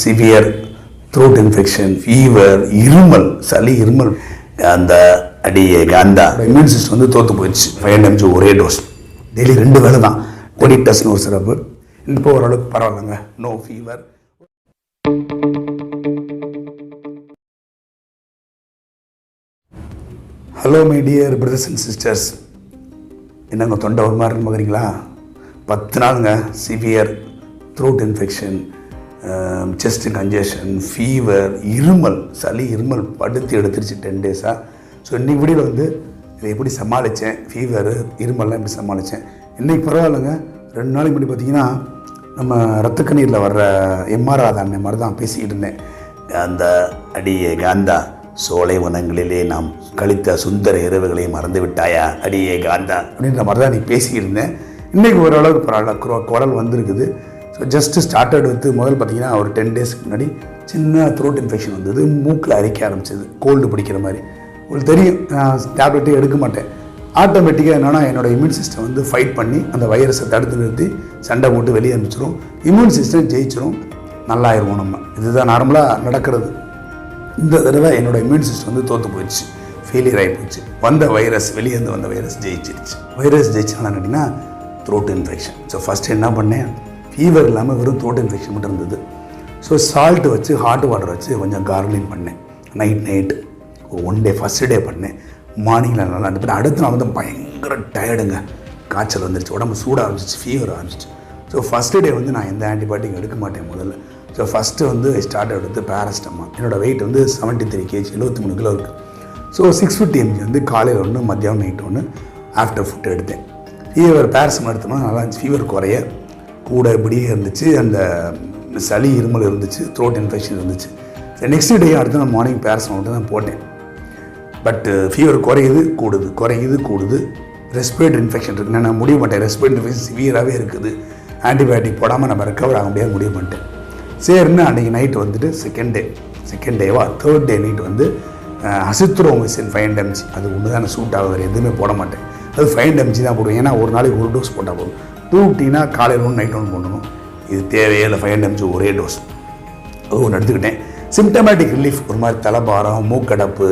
Severe throat infection, fever, இருமல், சளி, இருமல், அந்த அடியே காந்தா இம்யூன் சிஸ்டம் வந்து தோற்று போயிடுச்சு. 5 mg ஒரே டோஸ், டெய்லி 2 வேளை தான். கொடிட்டஸ்னு ஒரு சிறப்பு. இப்போ ஓரளவுக்கு பரவாயில்லைங்க, no fever. Hello my dear brothers and sisters, என்னங்க தொண்டை ஒரு மாதிரி பார்க்குறீங்களா? 10 நாளுங்க severe throat infection, chest congestion, fever, இருமல், சளி, இருமல் படுத்து எடுத்துருச்சு 10 டேஸாக. ஸோ இன்றைக்கி வீடியோவில் வந்து இதை எப்படி சமாளித்தேன், ஃபீவரு, இருமல்லாம் எப்படி சமாளித்தேன். இன்றைக்கி பரவாயில்லைங்க. 2 நாளைக்கு முன்னாடி பார்த்திங்கன்னா நம்ம ரத்தக்கண்ணீரில் வர்ற எம்ஆர் ஆதான மாதிரி தான் பேசிக்கிட்டு இருந்தேன். அந்த அடியே காந்தா, சோலை வனங்களிலே நாம் கழித்த சுந்தர இரவுகளை மறந்து விட்டாயா அடியே காந்தா அப்படின்ற மாதிரி தான் நீ பேசிக்கிட்டு இருந்தேன். இன்றைக்கி ஓரளவுக்கு பரவாயில்ல, குரல் வந்திருக்குது. ஸோ ஜஸ்ட்டு ஸ்டார்டட் வந்து முதல் பார்த்திங்கன்னா ஒரு 10 டேஸ்க்கு முன்னாடி சின்ன த்ரோட் இன்ஃபெக்ஷன் வந்தது, மூக்கில் அரிக்க ஆரம்பிச்சது, கோல்டு பிடிக்கிற மாதிரி. உங்களுக்கு தெரியும், நான் டேப்லெட்டே எடுக்க மாட்டேன். ஆட்டோமேட்டிக்காக என்னென்னா என்னோடய இம்யூன் சிஸ்டம் வந்து ஃபைட் பண்ணி அந்த வைரஸை தடுத்து நிறுத்தி சண்டை போட்டு வெளியே அனுப்பிச்சிடும். இம்யூன் சிஸ்டம் ஜெயிச்சிடும், நல்லாயிருவோம் நம்ம. இதுதான் நார்மலாக நடக்கிறது. இந்த தடவை என்னோடய இம்யூன் சிஸ்டம் வந்து தோற்று போயிடுச்சு, ஃபெயிலியர் ஆகி போச்சு. வந்த வைரஸ், வெளியேருந்து வந்த வைரஸ் ஜெயிச்சிருச்சு. வைரஸ் ஜெயிச்சாலும் கேட்டிங்கன்னா த்ரோட் இன்ஃபெக்ஷன். ஸோ ஃபஸ்ட்டு என்ன பண்ணேன், ஃபீவர் இல்லாமல் வெறும் த்ரோட் இன்ஃபெக்ஷன் மட்டும் இருந்தது. ஸோ சால்ட்டு வச்சு ஹாட் வாட்டர் வச்சு கொஞ்சம் கார்லிங் பண்ணேன். நைட்டு ஒரு 1 டே, ஃபஸ்ட்டு டே பண்ணேன். மார்னிங்கில் நல்லா இருந்துட்டு அடுத்த நாள் வந்து பயங்கர டயர்டுங்க, காய்ச்சல் வந்துருச்சு, உடம்பு சூடாக ஆரம்பிச்சிச்சு, ஃபீவர் ஆரம்பிச்சிச்சு. ஸோ ஃபஸ்ட்டு டே வந்து நான் எந்த ஆன்டிபயோட்டிக் எடுக்க மாட்டேன் முதல்ல. ஸோ ஃபஸ்ட்டு வந்து ஸ்டார்ட் எடுத்து பேராசிட்டமால். என்னோடய வெயிட் வந்து 73 kg, 73 கிலோ இருக்குது. ஸோ 650 mg வந்து காலையில் ஒன்று, மத்தியானம் நைட்டு ஒன்று, ஆஃப்டர் ஃபுட் எடுத்தேன். ஃபீவர் பேராசிட்டமால் எடுத்தோம்னா நல்லா இருந்துச்சு, ஃபீவர் குறைய கூட இப்படியே இருந்துச்சு, அந்த சளி இருமல் இருந்துச்சு, த்ரோட் இன்ஃபெக்ஷன் இருந்துச்சு. சரி, நெக்ஸ்ட் டே அடுத்து நான் மார்னிங் பேராசிட்டமால் தான் போட்டேன். பட் ஃபீவர் குறையுது கூடுது. ரெஸ்பிரேட்டரி இன்ஃபெக்ஷன் இருக்குது, நான் முடிய மாட்டேன். ரெஸ்பிரேட்டரி இன்ஃபெக்ஷன் சிவியராகவே இருக்குது, ஆன்டிபயோட்டிக் போடாமல் நம்ம ரெக்கவர் ஆக முடியாது, முடிய மாட்டேன். சரின்னு அன்றைக்கி நைட்டு வந்துட்டு செகண்ட் டேவா தேர்ட் டே நைட்டு வந்து அசித்ரோமைசின் 5 mg, அது ஒன்று தான் சூட் ஆகுது, வேறு எதுவுமே போட மாட்டேன். அது 5 mg தான் போடுவேன், ஏன்னா ஒரு நாளைக்கு ஒரு டோஸ் போட்டால் போதும். 2 டீனா காலையில் 1 நைட் 1 போடணும். இது தேவையே இல்லை, 5 mg ஒரே டோஸ். அது ஒன்று எடுத்துக்கிட்டேன். சிம்டமேட்டிக் ரிலீஃப், ஒரு மாதிரி தலைபாரம், மூக்கடப்பு,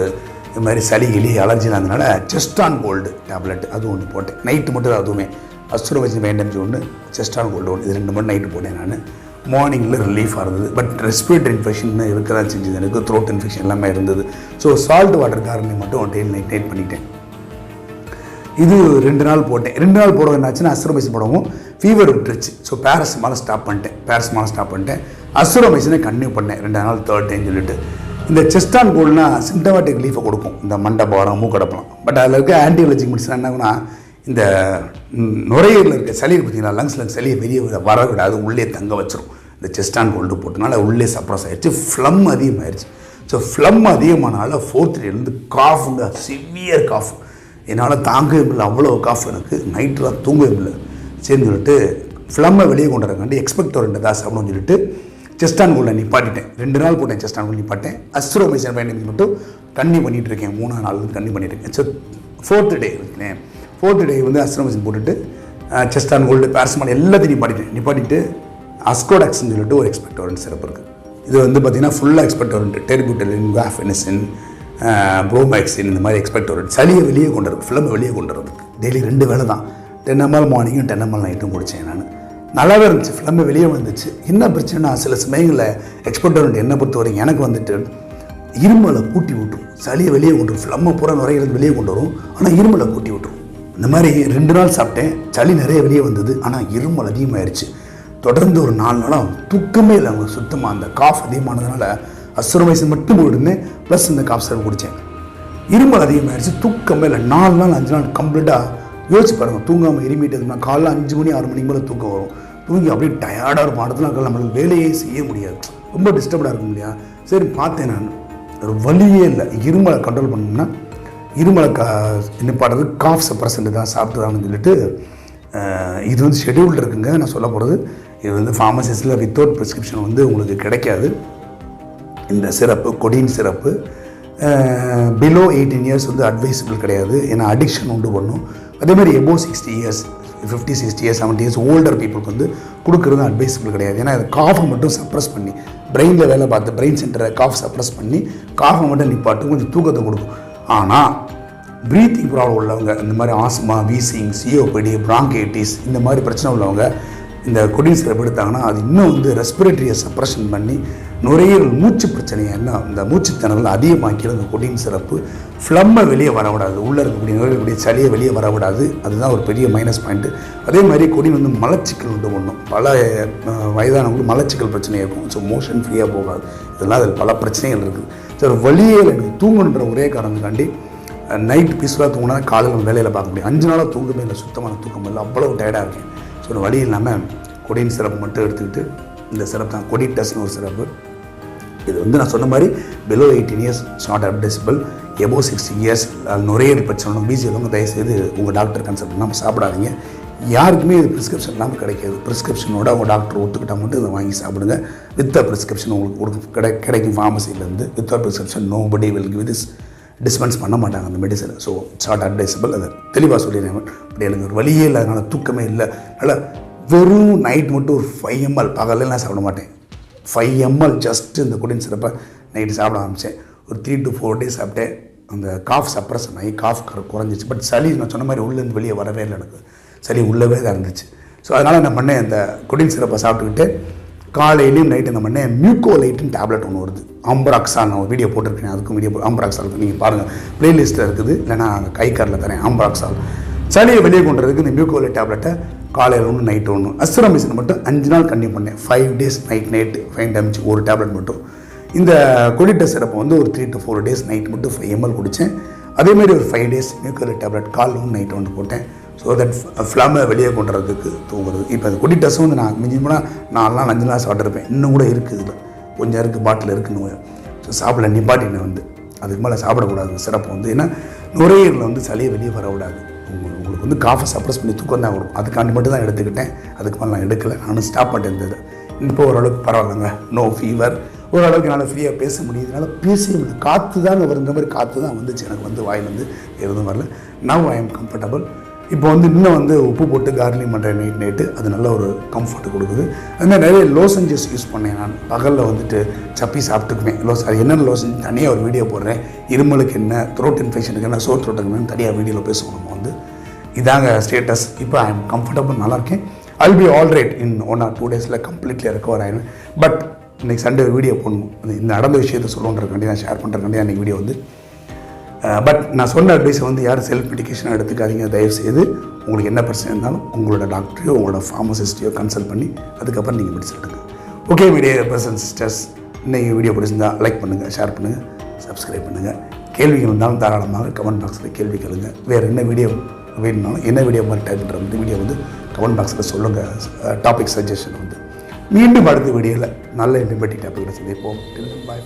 இது மாதிரி சளி கிளி அலர்ஜிலாம் இருந்தனால செஸ்டான் கோல்டு டேப்லெட் அது ஒன்று போட்டேன். நைட்டு மட்டும் தான், அதுவுமே அஸ்ட்ரோமைசின் 5 mg ஒன்று, செஸ்டான் கோல்டு ஒன்று, இது 2 மட்டும் நைட்டு போட்டேன். நான் மார்னிங்கில் ரிலீஃபாக இருந்தது. பட் ரெஸ்பிரேட்டரி இன்ஃபெக்ஷன் இருக்க தான் செஞ்சது, எனக்கு த்ரோட் இன்ஃபெக்ஷன் எல்லாமே இருந்தது. ஸோ சால்ட் வாட்டர் காரணம் மட்டும் டெய்லி நைட் பண்ணிட்டேன். இது 2 நாள் போட்டேன். 2 நாள் போட என்னாச்சுன்னா அஸ்ட்ரோமைசின் போடவும் ஃபீவர் விட்டுருச்சு. ஸோ பேராசிட்டமால் ஸ்டாப் பண்ணிட்டேன். அஸ்ட்ரோமைசினை கன்டினியூ பண்ணேன் 2 நாள், தேர்ட் டேன்னு சொல்லிட்டு. இந்த செஸ்டான் கோல்டுனா சிம்டமேட்டிக் ரிலீஃபை கொடுக்கும், இந்த மண்டை பாரம், மூக்கடப்பலாம். பட் அதில் இருக்க ஆன்டி அலர்ஜிக் மெடிசன் என்னன்னா, இந்த நுரையீரலில் இருக்க சளி பார்த்தீங்கன்னா, லங்ஸில் சளியை வெளியே வர விடாது, உள்ளே தங்க வச்சிரும். இந்த செஸ்டான் கோல்டு போட்டனால உள்ளே சப்ரஸ் ஆகிடுச்சு, ஃப்ளம் அதிகமாகிடுச்சு. ஸோ ஃப்ளம் அதிகமானால 4th டேலேருந்து காஃபுங்க, சிவியர் காஃப், என்னால் தாங்கவே முடியல, அவ்வளோ காஃப் எனக்கு. நைட்டெலாம் தூங்கவே முடியல. சரின்னு சொல்லிட்டு ஃப்ளம்மை வெளியே கொண்டு வரக்காண்டி எக்ஸ்பெக்டோர் தான் சாப்பிடணும்னு சொல்லிட்டு செஸ்டான் கோல்டை நிப்பாட்டிட்டேன். 2 நாள் போட்டேன், செஸ்டான் கோல்டு நிப்பாட்டேன். அஸ்ட்ரோமைசின் 5 mg மட்டும் கன்னியூ பண்ணிகிட்டு இருக்கேன். 3ஆம் நாள் கன்னியூ பண்ணிட்டு இருக்கேன். ஸோ 4th டே இருக்கேன். 4th டே வந்து அஸ்ட்ரோமைசின் போட்டுட்டு செஸ்டான் கோல்டு, பேராசிட்டமால் எல்லாத்தையும் நிப்பாட்டிட்டு அஸ்கோடாக்ஸ்ன்னு சொல்லிட்டு ஒரு எக்ஸ்பெக்டோரண்ட் சிறப்பு இருக்குது. இது வந்து பார்த்திங்கன்னா ஃபுல்லாக எக்ஸ்பெக்டோரண்ட், டெரிபியூட்டலின், குவாஃபெனிசின், ப்ரோமேக்சின், இந்த மாதிரி எக்ஸ்பெக்டோரண்ட் சளியை வெளியே கொண்டு வரது, ஃபிளமை வெளியே கொண்டு வரதுக்கு டெய்லி 2 வேளை தான். 10 ml மார்னிங்கும் 10 ml நைட்டும் குடித்தேன். நான் நல்லாவே இருந்துச்சு, ஃபிளம்பு வெளியே வந்துச்சு. என்ன பிரச்சனைனா, சில சமயங்களில் எக்ஸ்பெக்டோரண்ட் என்னை பொறுத்த வரைக்கும் எனக்கு வந்துட்டு இருமலை கூட்டி விட்டுரும், சளியை வெளியே கொண்டு வரும். ஃப்ளம்மை பூரா நுரையிலிருந்து வெளியே கொண்டு வரும், ஆனால் இருமலை கூட்டி விட்டுரும். இந்த மாதிரி 2 நாள் சாப்பிட்டேன், சளி நிறைய வெளியே வந்தது, ஆனால் இருமல் அதிகமாகிடுச்சு. தொடர்ந்து ஒரு 4 நாளாக தூக்கமே இல்லை அவங்க சுத்தமாக. அந்த காஃப் அதிகமானதுனால அஸ்ட்ரோமைசின் மட்டும் போயிருந்தேன், ப்ளஸ் இந்த காஃப் சிரப் குடித்தேன். இருமல் அதிகமாகிடுச்சு, தூக்கமே இல்லை. 4 நாள் 5 நாள் கம்ப்ளீட்டாக யோசிச்சு பாருங்கள். தூங்காமல் இருமிட்டதுன்னா காலைல 5 மணி 6 மணிக்கு மேலே தூக்கம் வரும். தூங்கி அப்படியே டயர்டாக இருக்கும். அடுத்த நம்மளுக்கு வேலையே செய்ய முடியாது, ரொம்ப டிஸ்டர்ப்டாக இருக்க முடியாது. சரி பார்த்தேன், நான் ஒரு வழியே இல்லை. இருமலை கண்ட்ரோல் பண்ணோம்னா இருமலை நிப்பாடுறது காஃப் சப்ரசன்ட் தான் சாப்பிட்டுதான்னு சொல்லிட்டு இது வந்து ஷெடியூல்டு இருக்குங்க. நான் சொல்ல போகிறது இது வந்து ஃபார்மசிஸில் வித்தவுட் ப்ரிஸ்கிரிப்ஷன் வந்து உங்களுக்கு கிடைக்காது. இந்த சிறப்பு கொடின் சிறப்பு பிலோ 18 இயர்ஸ் வந்து அட்வைசபிள் கிடையாது, ஏன்னா அடிக்ஷன் உண்டு பண்ணும். அதேமாதிரி above 60 years 50, 60 years 70 years older பீப்புளுக்கு வந்து கொடுக்குறது அட்வைசபிள் கிடையாது. ஏன்னா அது காஃபை மட்டும் சப்ரஸ் பண்ணி பிரெயினில் வேலை பார்த்து பிரெயின் சென்டரை காஃப் சப்ரஸ் பண்ணி காஃபை மட்டும் நிப்பாட்டும், கொஞ்சம் தூக்கத்தை கொடுக்கும். ஆனால் ப்ரீத்திங் ப்ராப்ளம் உள்ளவங்க, இந்த மாதிரி ஆஸ்மா, வீசிங், சிஓபிடி, பிராங்கைட்டிஸ் இந்த மாதிரி பிரச்சனை உள்ளவங்க இந்த கொடின் சிரப் எடுத்தாங்கன்னா அது இன்னும் வந்து ரெஸ்பிரேட்டரியை சப்ரஷன் பண்ணி நுரையீரல் மூச்சு பிரச்சனையை என்ன இந்த மூச்சுத்திணறல் அதிகமாக்கிடும். இந்த கொடின் சிரப்பு ஃப்ளம்மை வெளியே வரவிடாது, உள்ளே இருக்கக்கூடிய நுரையீரலுடைய சளியை வெளியே வரவிடாது. அதுதான் ஒரு பெரிய மைனஸ் பாயிண்ட்டு. அதே மாதிரி கொடின் வந்து மலச்சிக்கல் உண்டு பண்ணும். பல வயதானவங்களுக்கு மலச்சிக்கல் பிரச்சனை இருக்கும். ஸோ மோஷன் ஃப்ரீயாக போகாது. இதெல்லாம் அதில் பல பிரச்சனைகள் இருக்குது. ஸோ ஒரு வழியே எனக்கு தூங்கணுன்ற ஒரே காரணத்துக்காண்டி நைட் பீஸ்ஃபுல்லாக தூங்கினா காலையில் வேலையில் பார்க்க முடியும். 5 நாளாக தூங்கவே இல்லை, சுத்தமான தூக்கம் இல்லை, அவ்வளவு டயர்டாக இருக்கேன். ஸோ ஒரு வழி இல்லாமல் கொடின் சிரப் மட்டும் எடுத்துக்கிட்டு இந்த சிரப் தான் கொடிட்டஸ்னு ஒரு சிரப்பு. இது வந்து நான் சொன்ன மாதிரி below 18 years not advisable, above 60 years நுரையீரல் பிரச்சனை பிசிஎல்வங்க தயவுசெய்து உங்கள் டாக்டர் கன்சல்ட் பண்ணாமல் சாப்பிடாதீங்க. யாருக்குமே இது ப்ரிஸ்கிரிப்ஷன் இல்லாமல் கிடைக்காது. ப்ரிஸ்கிரிப்ஷனோட அவங்க டாக்டர் ஒத்துக்கிட்டால் மட்டும் இதை வாங்கி சாப்பிடுங்க. வித் ப்ரிஸ்கிரிப்ஷன் உங்களுக்கு கிடைக்கும் ஃபார்மசிலேருந்து. With prescription nobody will give this, dispense பண்ண மாட்டாங்க அந்த மெடிசனை. So not advisable. அதை தெளிவாக சொல்லிடுறேன். அப்படி எனக்கு ஒரு வழியே இல்லை, அதனால் தூக்கமே இல்லை. அதனால் வெறும் நைட் மட்டும் ஒரு 5 ml, பகலில் நான் சாப்பிட மாட்டேன், 5 ml ஜஸ்ட்டு இந்த கொடின் சிரப்பை நைட்டு சாப்பிட ஆரம்பித்தேன். ஒரு 3 to 4 days சாப்பிட்டேன். அந்த காஃப் சப்ரஷன் ஆகி காஃப் குறைஞ்சிச்சு. பட் சளி நான் சொன்ன மாதிரி உள்ளேருந்து வெளியே வரவே இல்லை, எனக்கு சளி உள்ளவே தான் இருந்துச்சு. ஸோ அதனால் என்ன பண்ணேன், இந்த கொடின் சிரப்பை சாப்பிட்டுக்கிட்டு காலையிலையும் நைட்டு என்ன பண்ணேன், மியூகோலைட்டுன்னு டேப்லெட் ஒன்று வருது, ஆம்பராக்சால். நான் வீடியோ போட்டிருக்கேன், அதுக்கும் வீடியோ ஆம்பராக்சால் இருக்குது, நீங்கள் பாருங்கள், ப்ளேலிஸ்ட்டில் இருக்குது, இல்லைனா அங்கே கை கார்டில் தரேன். ஆம்பராக்சால் சளியை வெளியே கொண்டு வரதுக்கு இந்த மியூகோலைட் டேப்லெட்டை காலையில் ஒன்று நைட்டு ஒன்று. அஸ்திரமிஷன் மட்டும் 5 நாள் கண்டினியூ பண்ணேன். 5 days நைட்டு 5 times ஒரு டேப்லெட் மட்டும். இந்த கொடிட்டஸ் சிரப்பை வந்து ஒரு 3 to 4 days நைட் மட்டும் 5 ml குடித்தேன். அதேமாதிரி ஒரு 5 days மியூகோலைட் டேப்லெட் காலையில் ஒன்று நைட்டு ஒன்று போட்டேன். ஸோ தட் ஃப்ளம்மை வெளியே கொண்டு வரதுக்கு தூங்குறது. இப்போ அந்த கொடிட்டஸும் வந்து நான் மினிமமாக 4 நாள் 5 நாள் சாப்பிட்ருப்பேன். இன்னும் கூட இருக்குது, இதில் கொஞ்சம் இருக்குது, பாட்டில் இருக்குன்னு. ஸோ சாப்பிட நிப்பாட்டினேன் வந்து. அதுக்கு மேலே சாப்பிடக்கூடாது சிரப்பு வந்து. ஏன்னா நுரையீரலில் வந்து சளியை வெளியே வர விடாது. உங்களுக்கு வந்து காஃபை சப்ரஸ் பண்ணி தூக்கம் தான் வரும். அதுக்காண்டி மட்டும் தான் எடுத்துக்கிட்டேன். அதுக்கு மேலே நான் எடுக்கலை, நானும் ஸ்டாப் பண்ணியிருந்தது. இப்போ ஓரளவுக்கு பரவாயில்லைங்க, நோ ஃபீவர், ஓரளவுக்கு என்னால் ஃப்ரீயாக பேச முடியுது. என்னால் பேசவே முடியல, காற்று தான் வருங்கிற மாதிரி காற்று தான் வந்துச்சு எனக்கு வந்து வாயிலேருந்து, எதுவும் வரல. Now I am comfortable. இப்போ வந்து இன்னும் வந்து உப்பு போட்டு கார்லிங் பண்ணுறேன் நைட்டு. அது நல்ல ஒரு கம்ஃபர்ட் கொடுக்குது. அதுமாதிரி நிறைய லோசஞ்சஸ் யூஸ் பண்ணேன் நான். பகலில் வந்துட்டு சப்பி சாப்பிட்டுக்குவேன். அது என்னென்ன லோசன் தனியாக ஒரு வீடியோ போடுறேன். இருமலுக்கு என்ன, த்ரோட் இன்ஃபெக்ஷனுக்கு என்ன, சோர் த்ரோட்டுக்கு என்னன்னு தனியாக வீடியோவில் பேசுவோம் நம்ம வந்து. இதாங்க ஸ்டேட்டஸ். இப்போ ஐ எம் கம்ஃபர்டபுள், நல்லாயிருக்கேன். I'll be all right in 1 or 2 days completely recover ஆகிடும். பட் இன்றைக்கி சண்டே வீடியோ போடணும், இந்த நடந்த விஷயத்தை சொல்லுன்றதுக்காண்டி நான் ஷேர் பண்ணுறதுக்காண்டி அன்றைக்கி வீடியோ வந்து. பட் நான் சொன்ன அட்வைஸை வந்து யாரும் செல்ஃப் மெடிக்கேஷனாக எடுத்துக்காதீங்க தயவுசெய்து. உங்களுக்கு என்ன பிரச்சனை இருந்தாலும் உங்களோட டாக்டரையோ உங்களோட ஃபார்மசிஸ்ட்டையோ கன்சல்ட் பண்ணி அதுக்கப்புறம் நீங்கள் மெடிசன் எடுங்க. ஓகே மீடியா பர்சன் சிஸ்டர்ஸ், இன்றைக்கி வீடியோ பிடிச்சிருந்தால் லைக் பண்ணுங்கள், ஷேர் பண்ணுங்கள், சப்ஸ்கிரைப் பண்ணுங்கள். கேள்விகள் இருந்தாலும் தாராளமாக கமெண்ட் பாக்ஸில் கேள்வி கேளுங்க. வேறு என்ன வீடியோ வேணும்னாலும் என்ன வீடியோ மாதிரி டைப் பண்ணுற வந்து வீடியோ வந்து கமெண்ட் பாக்ஸில் சொல்லுங்கள். டாபிக் சஜஷன் வந்து மீண்டும் அடுத்த வீடியோவில் நல்ல இன்ஃபர்மேட்டிவ் டாபிக்கில் சந்திப்போம். பாய்.